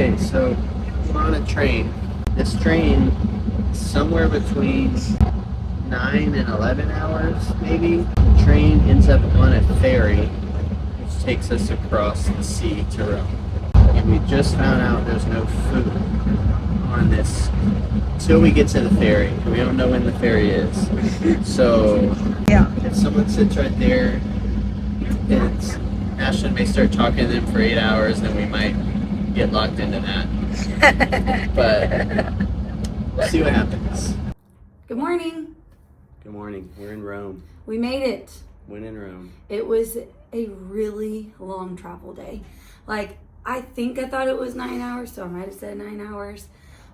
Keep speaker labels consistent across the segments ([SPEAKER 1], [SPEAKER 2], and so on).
[SPEAKER 1] Okay, so we're on a train. This train is somewhere between 9 and 11 hours, maybe. The train ends up on a ferry, which takes us across the sea to Rome. And we just found out there's no food on this until we get to the ferry. We don't know when the ferry is. So,
[SPEAKER 2] Yeah.
[SPEAKER 1] if someone sits right there, and Ashton may start talking to them for 8 hours, then we might get locked into that. But we'll see what happens.
[SPEAKER 2] Good morning.
[SPEAKER 1] Good morning. We're in Rome.
[SPEAKER 2] We made it.
[SPEAKER 1] When in Rome.
[SPEAKER 2] It was a really long travel day. Like, I think I thought it was 9 hours, so I might have said 9 hours.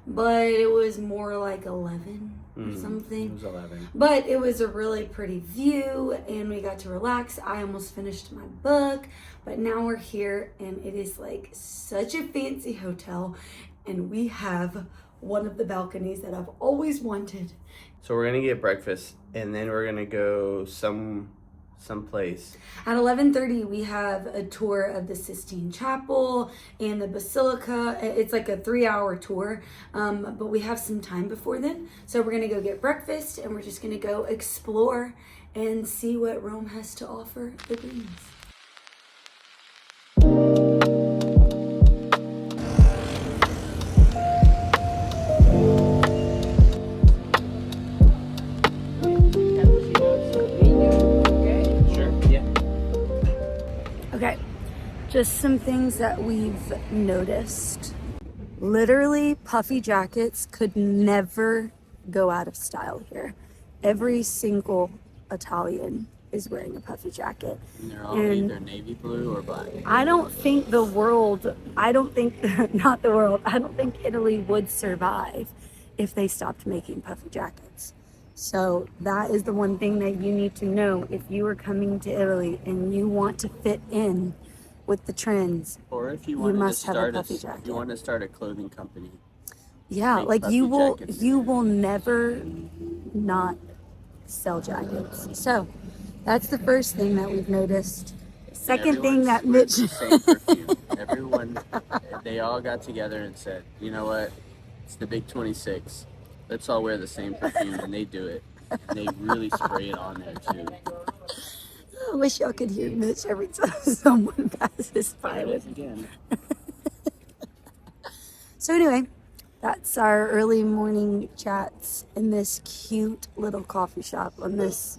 [SPEAKER 2] But it was more like 11 or something.
[SPEAKER 1] It was 11.
[SPEAKER 2] But it was a really pretty view, and we got to relax. I almost finished my book, but now we're here, and it is like such a fancy hotel, and we have one of the balconies that I've always wanted.
[SPEAKER 1] So we're gonna get breakfast, and then we're gonna go someplace.
[SPEAKER 2] At 11:30, we have a tour of the Sistine Chapel and the Basilica. It's like a 3-hour tour, but we have some time before then. So we're gonna go get breakfast, and we're just gonna go explore and see what Rome has to offer the Greens. Okay, just some things that we've noticed. Literally, puffy jackets could never go out of style here. Every single Italian is wearing a puffy jacket.
[SPEAKER 1] And they're all either navy blue or black.
[SPEAKER 2] I don't think Italy would survive if they stopped making puffy jackets. So that is the one thing that you need to know if you are coming to Italy and you want to fit in with the trends.
[SPEAKER 1] Or if you
[SPEAKER 2] must have a puffy jacket.
[SPEAKER 1] You want to start a clothing company.
[SPEAKER 2] Yeah,
[SPEAKER 1] Make
[SPEAKER 2] like
[SPEAKER 1] puffy
[SPEAKER 2] you
[SPEAKER 1] jackets.
[SPEAKER 2] will never not sell jackets. So that's the first thing that we've noticed. Second thing that Mitch
[SPEAKER 1] The same perfume. Everyone, they all got together and said, you know what? It's the Big 26. Let's all wear the same perfume, and they do it. And they really spray it on there too.
[SPEAKER 2] I wish y'all could hear Mitch every time someone passes by
[SPEAKER 1] There it
[SPEAKER 2] with
[SPEAKER 1] is again.
[SPEAKER 2] So anyway, that's our early morning chats in this cute little coffee shop on this.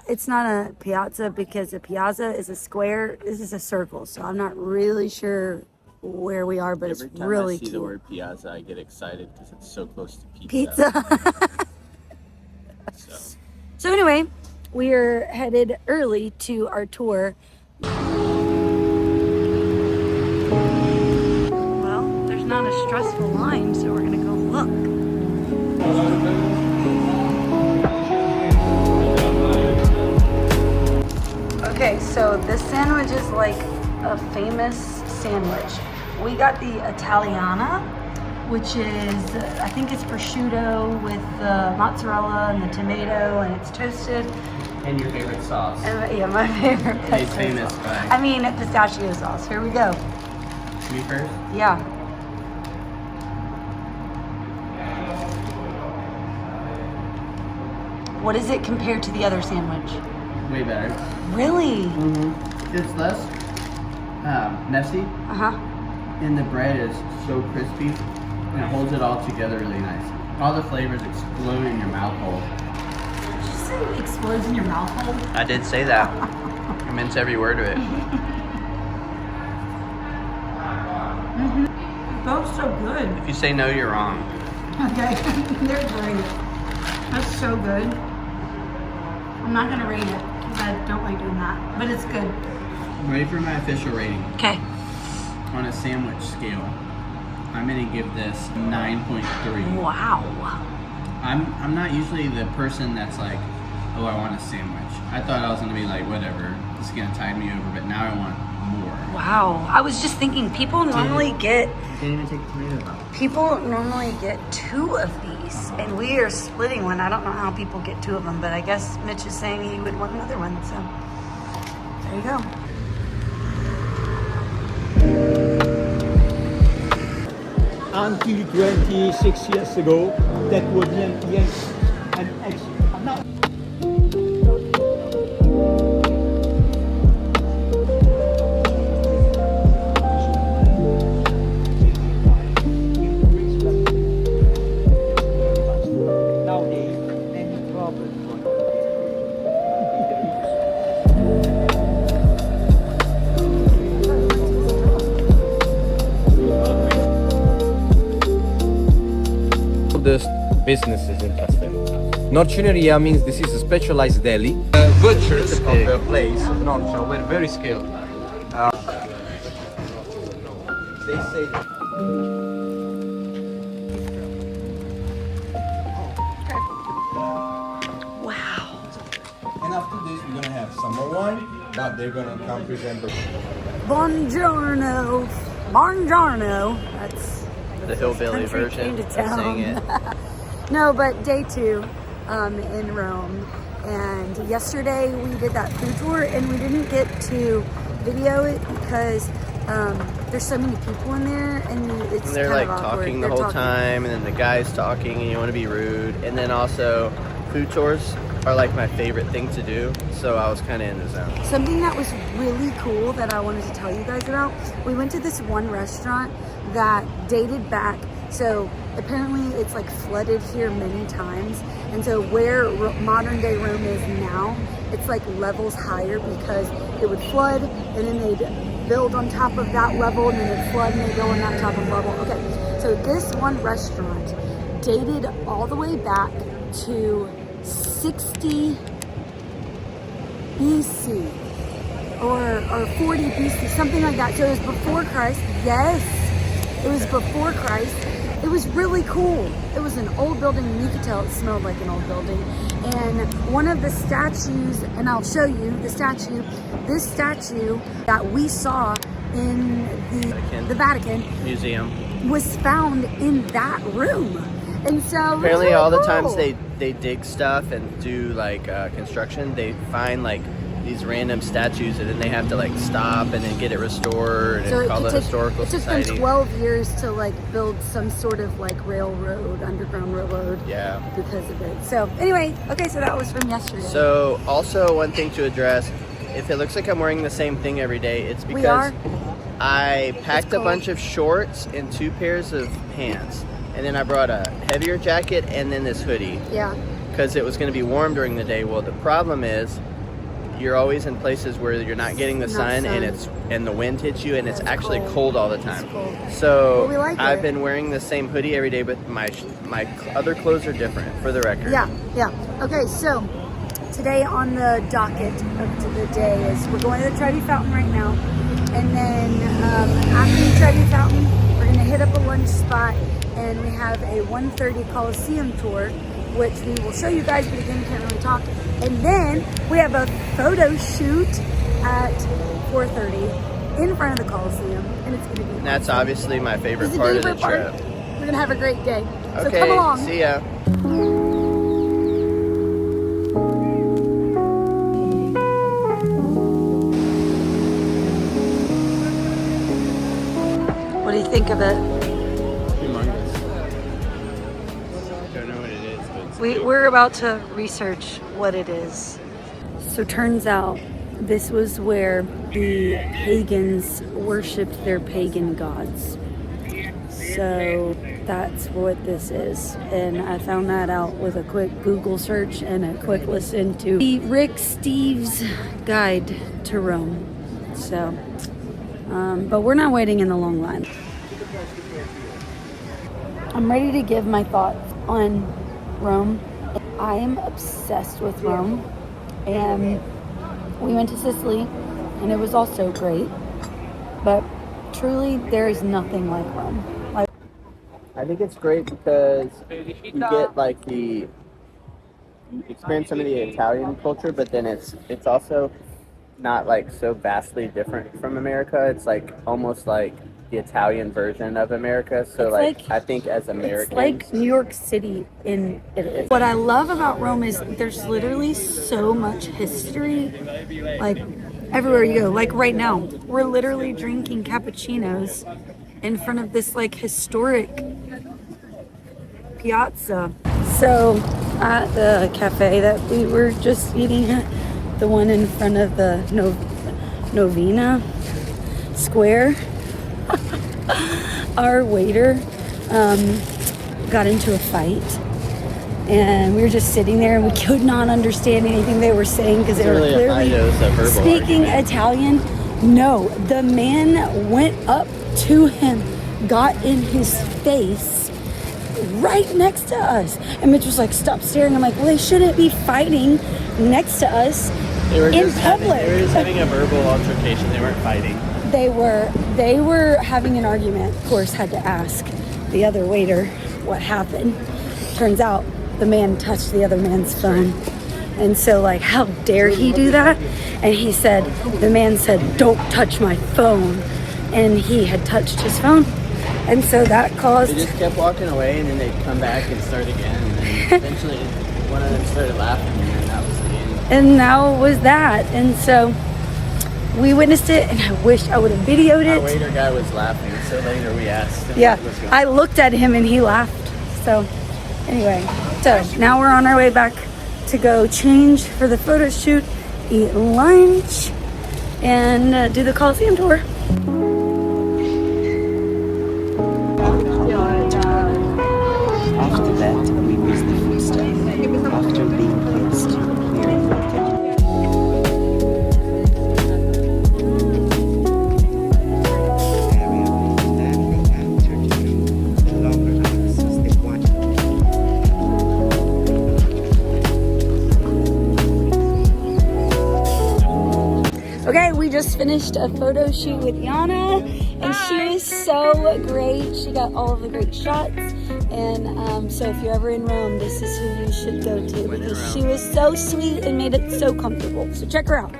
[SPEAKER 2] It's not a piazza because a piazza is a square. This is a circle, so I'm not really sure where we are, but
[SPEAKER 1] Every
[SPEAKER 2] it's
[SPEAKER 1] time
[SPEAKER 2] really
[SPEAKER 1] I see
[SPEAKER 2] cute.
[SPEAKER 1] the word piazza, I get excited because it's so close to pizza.
[SPEAKER 2] So anyway, we are headed early to our tour. Well, there's not a stressful line, so we're gonna go look. Okay, so this sandwich is like a famous sandwich. We got the Italiana, which is, I think it's prosciutto with the mozzarella and the tomato, and it's toasted.
[SPEAKER 1] And your favorite sauce.
[SPEAKER 2] And, yeah, my favorite.
[SPEAKER 1] Made famous by.
[SPEAKER 2] I mean, pistachio sauce. Here we go.
[SPEAKER 1] Me first?
[SPEAKER 2] Yeah. What is it compared to the other sandwich?
[SPEAKER 1] Way better.
[SPEAKER 2] Really?
[SPEAKER 1] It's less messy,
[SPEAKER 2] Uh-huh.
[SPEAKER 1] and the bread is so crispy, and it holds it all together really nice. All the flavors explode in your mouth hole.
[SPEAKER 2] Did you say it explodes in your mouth hole?
[SPEAKER 1] I did say that. I meant every word of it.
[SPEAKER 2] Both so good.
[SPEAKER 1] If you say no, you're wrong.
[SPEAKER 2] Okay, they're great. That's so good. I'm not gonna rate it because I don't like doing that, but it's good.
[SPEAKER 1] Ready for my official rating.
[SPEAKER 2] Okay.
[SPEAKER 1] On a sandwich scale, I'm gonna give this 9.3.
[SPEAKER 2] Wow.
[SPEAKER 1] I'm not usually the person that's like, oh, I want a sandwich. I thought I was gonna be like, whatever, this is gonna tide me over, but now I want more.
[SPEAKER 2] Wow. I was just thinking people normally get
[SPEAKER 1] You can't even take the tomato out.
[SPEAKER 2] 2 of these, and we are splitting one. I don't know how people get 2 of them, but I guess Mitch is saying he would want another one, so there you go.
[SPEAKER 3] until 26 years ago, that was an ex. Now, nowadays, any problem.
[SPEAKER 4] Oldest businesses in Castel. Norcineria means this is a specialized deli. Butchers of the place, Norcia, were very skilled. They say and after this we're gonna have some more wine, but they're gonna come present the
[SPEAKER 2] Buongiorno. Buongiorno. That's
[SPEAKER 1] The hillbilly
[SPEAKER 2] country
[SPEAKER 1] version
[SPEAKER 2] came to
[SPEAKER 1] of saying
[SPEAKER 2] town.
[SPEAKER 1] it.
[SPEAKER 2] No, but day 2 in Rome. And yesterday we did that food tour and we didn't get to video it because there's so many people in there and it's
[SPEAKER 1] And they're
[SPEAKER 2] kind
[SPEAKER 1] like
[SPEAKER 2] of awkward.
[SPEAKER 1] talking the
[SPEAKER 2] They're
[SPEAKER 1] whole
[SPEAKER 2] talking.
[SPEAKER 1] time, and then the guy's talking, and you want to be rude. And then also, food tours are like my favorite thing to do, so I was kind of in the zone.
[SPEAKER 2] Something that was really cool that I wanted to tell you guys about, we went to this one restaurant that dated back, so apparently it's like flooded here many times, and so where modern day Rome is now, it's like levels higher because it would flood and then they'd build on top of that level and then it'd flood and they'd go on that top of level. Okay, so this one restaurant dated all the way back to 60 BC or 40 BC, something like that. So it was before Christ. Yes, it was before Christ. It was really cool. It was an old building, and you could tell it smelled like an old building. And one of the statues, and I'll show you the statue, this statue that we saw in the Vatican
[SPEAKER 1] Museum.
[SPEAKER 2] was found in that room. And so it was
[SPEAKER 1] Apparently,
[SPEAKER 2] really
[SPEAKER 1] all the
[SPEAKER 2] cool.
[SPEAKER 1] times they dig stuff and do like construction, they find like these random statues, and then they have to like stop and then get it restored and
[SPEAKER 2] So
[SPEAKER 1] call the historical
[SPEAKER 2] it took
[SPEAKER 1] society.
[SPEAKER 2] them 12 years to like build some sort of like railroad, underground railroad.
[SPEAKER 1] Yeah.
[SPEAKER 2] Because of it. So anyway, okay, so that was from yesterday.
[SPEAKER 1] So also one thing to address, if it looks like I'm wearing the same thing every day, it's
[SPEAKER 2] we
[SPEAKER 1] because
[SPEAKER 2] are.
[SPEAKER 1] I packed a
[SPEAKER 2] cold.
[SPEAKER 1] bunch of shorts and 2 pairs of pants, and then I brought a heavier jacket and then this hoodie
[SPEAKER 2] Yeah.
[SPEAKER 1] because it was going to be warm during the day. Well, the problem is you're always in places where you're not getting the
[SPEAKER 2] Not
[SPEAKER 1] sun, and
[SPEAKER 2] sun.
[SPEAKER 1] and the wind hits you, and it's
[SPEAKER 2] It's
[SPEAKER 1] actually
[SPEAKER 2] cold.
[SPEAKER 1] cold all the time.
[SPEAKER 2] It's cold.
[SPEAKER 1] So
[SPEAKER 2] But we like
[SPEAKER 1] I've
[SPEAKER 2] it.
[SPEAKER 1] been wearing the same hoodie every day, but my other clothes are different, for the record.
[SPEAKER 2] Yeah, yeah. Okay, so today on the docket of the day is we're going to the Trevi Fountain right now. And then after the Trevi Fountain, we're going to hit up a lunch spot. And we have a 1:30 Coliseum tour, which we will show you guys, but again, we can't really talk. And then we have a photo shoot at 4:30 in front of the Coliseum. And it's going to be
[SPEAKER 1] And that's
[SPEAKER 2] awesome.
[SPEAKER 1] obviously my favorite
[SPEAKER 2] It's a
[SPEAKER 1] part of the
[SPEAKER 2] favorite part.
[SPEAKER 1] trip.
[SPEAKER 2] We're going to have a great day. So
[SPEAKER 1] Okay,
[SPEAKER 2] come along.
[SPEAKER 1] see ya.
[SPEAKER 2] What do you think of it?
[SPEAKER 4] humongous. Don't know what it is, but it's
[SPEAKER 2] We're about to research what it is. So turns out this was where the pagans worshipped their pagan gods. So that's what this is. And I found that out with a quick Google search and a quick listen to the Rick Steves Guide to Rome. So, but we're not waiting in the long line. I'm ready to give my thoughts on Rome. I am obsessed with Rome, and we went to Sicily, and it was also great. But truly, there is nothing like Rome. Like,
[SPEAKER 1] I think it's great because you get like you experience some of the Italian culture, but then it's also not like so vastly different from America. It's like almost like the Italian version of America. So
[SPEAKER 2] It's
[SPEAKER 1] like
[SPEAKER 2] like-
[SPEAKER 1] I think as Americans,
[SPEAKER 2] it's like New York City in Italy. What I love about Rome is there's literally so much history, like everywhere you go. Like right now, we're literally drinking cappuccinos in front of this like historic piazza. So at the cafe that we were just eating at, the one in front of the Novena Square, our waiter got into a fight, and we were just sitting there and we could not understand anything they were saying because they were
[SPEAKER 1] Really a fight,
[SPEAKER 2] clearly
[SPEAKER 1] it was a verbal
[SPEAKER 2] speaking
[SPEAKER 1] argument.
[SPEAKER 2] Italian. No, the man went up to him, got in his face right next to us, and Mitch was like, stop staring. I'm like, well, they shouldn't be fighting next to us
[SPEAKER 1] They were
[SPEAKER 2] in
[SPEAKER 1] just
[SPEAKER 2] public.
[SPEAKER 1] they were just having a verbal altercation. They weren't fighting.
[SPEAKER 2] They were having an argument. Of course, had to ask the other waiter what happened. Turns out the man touched the other man's phone, and so like, how dare he do that? And he said, the man said, don't touch my phone, and he had touched his phone, and so that caused.
[SPEAKER 1] They just kept walking away, and then they'd come back and start again. And then eventually, one of them started laughing, and then that was the end.
[SPEAKER 2] And now was that, and so we witnessed it, and I wish I would have videoed
[SPEAKER 1] Our
[SPEAKER 2] it.
[SPEAKER 1] waiter guy was laughing, so later we asked him
[SPEAKER 2] Yeah,
[SPEAKER 1] what was going on.
[SPEAKER 2] I looked at him and he laughed. So anyway, so now we're on our way back to go change for the photo shoot, eat lunch, and do the Coliseum tour.
[SPEAKER 5] After that, we use the footstep. After being placed, we are infected. Area with landing and turn through the longer access they want.
[SPEAKER 2] Okay, we just finished a photo shoot with Yana, and she was so great. She got all of the great shots, and so if you're ever in Rome, this is who you should go to because she was so sweet and made it so comfortable. So check her out.